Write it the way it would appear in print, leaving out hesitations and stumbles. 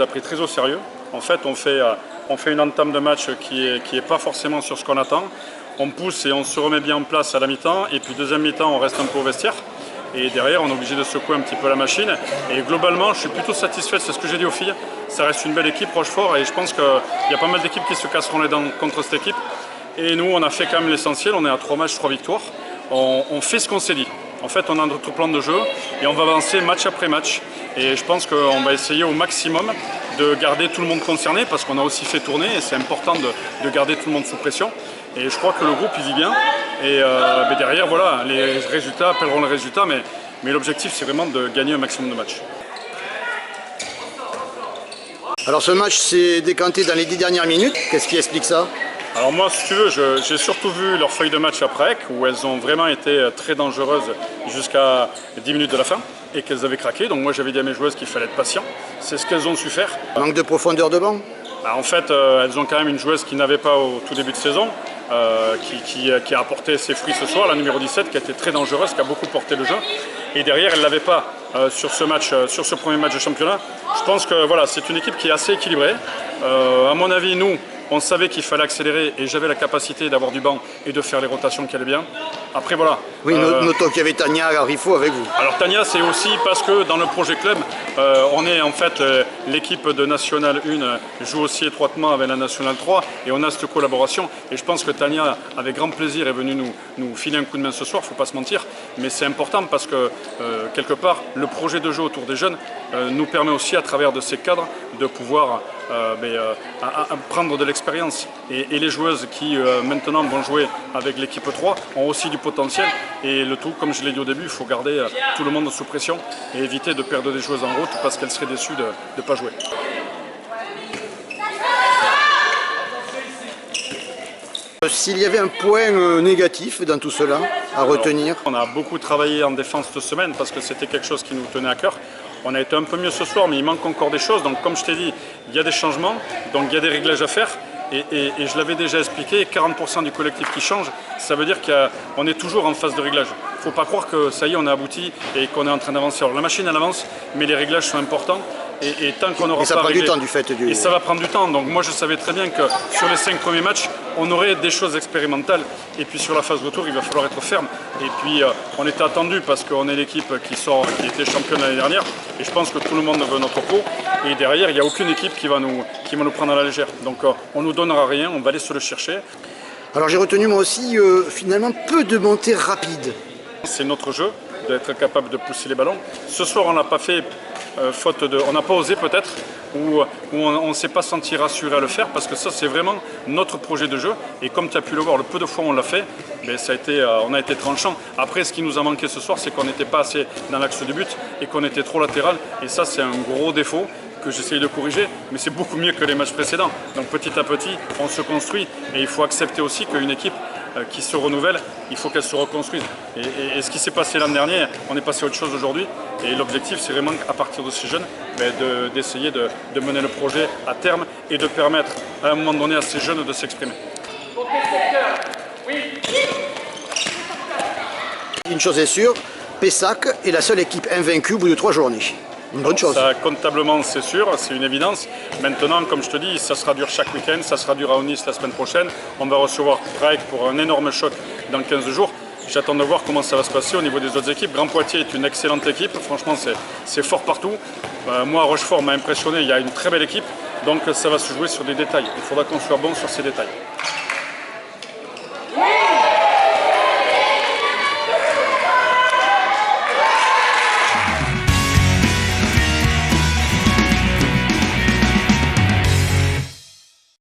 a pris très au sérieux. En fait, on fait une entame de match qui est pas forcément sur ce qu'on attend. On pousse et on se remet bien en place à la mi-temps. Et puis deuxième mi-temps, on reste un peu au vestiaire. Et derrière, on est obligé de secouer un petit peu la machine. Et globalement, je suis plutôt satisfait, c'est ce que j'ai dit aux filles. Ça reste une belle équipe, Rochefort, et je pense qu'il y a pas mal d'équipes qui se casseront les dents contre cette équipe. Et nous, on a fait quand même l'essentiel, on est à 3 matchs, 3 victoires. On fait ce qu'on s'est dit. En fait, on a notre plan de jeu et on va avancer match après match. Et je pense qu'on va essayer au maximum de garder tout le monde concerné parce qu'on a aussi fait tourner et c'est important de garder tout le monde sous pression. Et je crois que le groupe il vit bien. Et derrière, voilà, les résultats appelleront les résultats, mais l'objectif c'est vraiment de gagner un maximum de matchs. Alors ce match s'est décanté dans les 10 dernières minutes. Qu'est-ce qui explique ça? Alors moi, si tu veux, j'ai surtout vu leur feuille de match après, où elles ont vraiment été très dangereuses jusqu'à 10 minutes de la fin et qu'elles avaient craqué. Donc moi, j'avais dit à mes joueuses qu'il fallait être patient. C'est ce qu'elles ont su faire. Manque de profondeur de banc? En fait, elles ont quand même une joueuse qui n'avait pas au tout début de saison, qui a apporté ses fruits ce soir, la numéro 17, qui a été très dangereuse, qui a beaucoup porté le jeu. Et derrière, elle ne l'avait pas sur ce premier match de championnat. Je pense que voilà, c'est une équipe qui est assez équilibrée. À mon avis, nous, on savait qu'il fallait accélérer et j'avais la capacité d'avoir du banc et de faire les rotations qui allaient bien. Après voilà. Oui, notons qu'il y avait Tania Rifo avec vous. Alors Tania, c'est aussi parce que dans le projet club, on est en fait l'équipe de National 1 joue aussi étroitement avec la National 3 et on a cette collaboration. Et je pense que Tania, avec grand plaisir, est venue nous filer un coup de main ce soir, il ne faut pas se mentir. Mais c'est important parce que quelque part, le projet de jeu autour des jeunes nous permet aussi à travers de ces cadres de pouvoir prendre de l'expérience. Et les joueuses qui maintenant vont jouer avec l'équipe 3 ont aussi du potentiel. Et le tout, comme je l'ai dit au début, il faut garder tout le monde sous pression et éviter de perdre des joueuses en route parce qu'elles seraient déçues de ne pas jouer. S'il y avait un point négatif dans tout cela à retenir? On a beaucoup travaillé en défense cette semaine parce que c'était quelque chose qui nous tenait à cœur. On a été un peu mieux ce soir, mais il manque encore des choses. Donc comme je t'ai dit, il y a des changements, donc il y a des réglages à faire. Et je l'avais déjà expliqué, 40% du collectif qui change, ça veut dire qu'on est toujours en phase de réglage. Il ne faut pas croire que ça y est, on a abouti et qu'on est en train d'avancer. Alors la machine, elle avance, mais les réglages sont importants. Et tant qu'on aura ça prend du temps du fait du... Et ça va prendre du temps. Donc moi, je savais très bien que sur les 5 premiers matchs, on aurait des choses expérimentales. Et puis sur la phase retour, il va falloir être ferme. Et puis on était attendu parce qu'on est l'équipe qui était championne l'année dernière. Et je pense que tout le monde veut notre peau. Et derrière, il n'y a aucune équipe qui va nous prendre à la légère. Donc on ne nous donnera rien, on va aller se le chercher. Alors j'ai retenu moi aussi finalement peu de montées rapides. C'est notre jeu d'être capable de pousser les ballons. Ce soir, on n'a pas fait on n'a pas osé peut-être, ou on ne s'est pas senti rassuré à le faire parce que ça c'est vraiment notre projet de jeu et comme tu as pu le voir, le peu de fois où on l'a fait, on a été tranchant. Après ce qui nous a manqué ce soir c'est qu'on n'était pas assez dans l'axe de but et qu'on était trop latéral et ça c'est un gros défaut que j'essaye de corriger, mais c'est beaucoup mieux que les matchs précédents. Donc petit à petit on se construit et il faut accepter aussi qu'une équipe qui se renouvelle, il faut qu'elle se reconstruise. Et ce qui s'est passé l'an dernier, on est passé à autre chose aujourd'hui. Et l'objectif, c'est vraiment à partir de ces jeunes, d'essayer de mener le projet à terme et de permettre à un moment donné à ces jeunes de s'exprimer. Une chose est sûre, Pessac est la seule équipe invaincue au bout de 3 journées. Une bonne chose. Ça, comptablement, c'est sûr, c'est une évidence. Maintenant, comme je te dis, ça sera dur chaque week-end, ça sera dur à Aunis la semaine prochaine. On va recevoir Raec pour un énorme choc dans 15 jours. J'attends de voir comment ça va se passer au niveau des autres équipes. Grand Poitiers est une excellente équipe, franchement c'est fort partout. Moi, Rochefort m'a impressionné, il y a une très belle équipe, donc ça va se jouer sur des détails. Il faudra qu'on soit bon sur ces détails.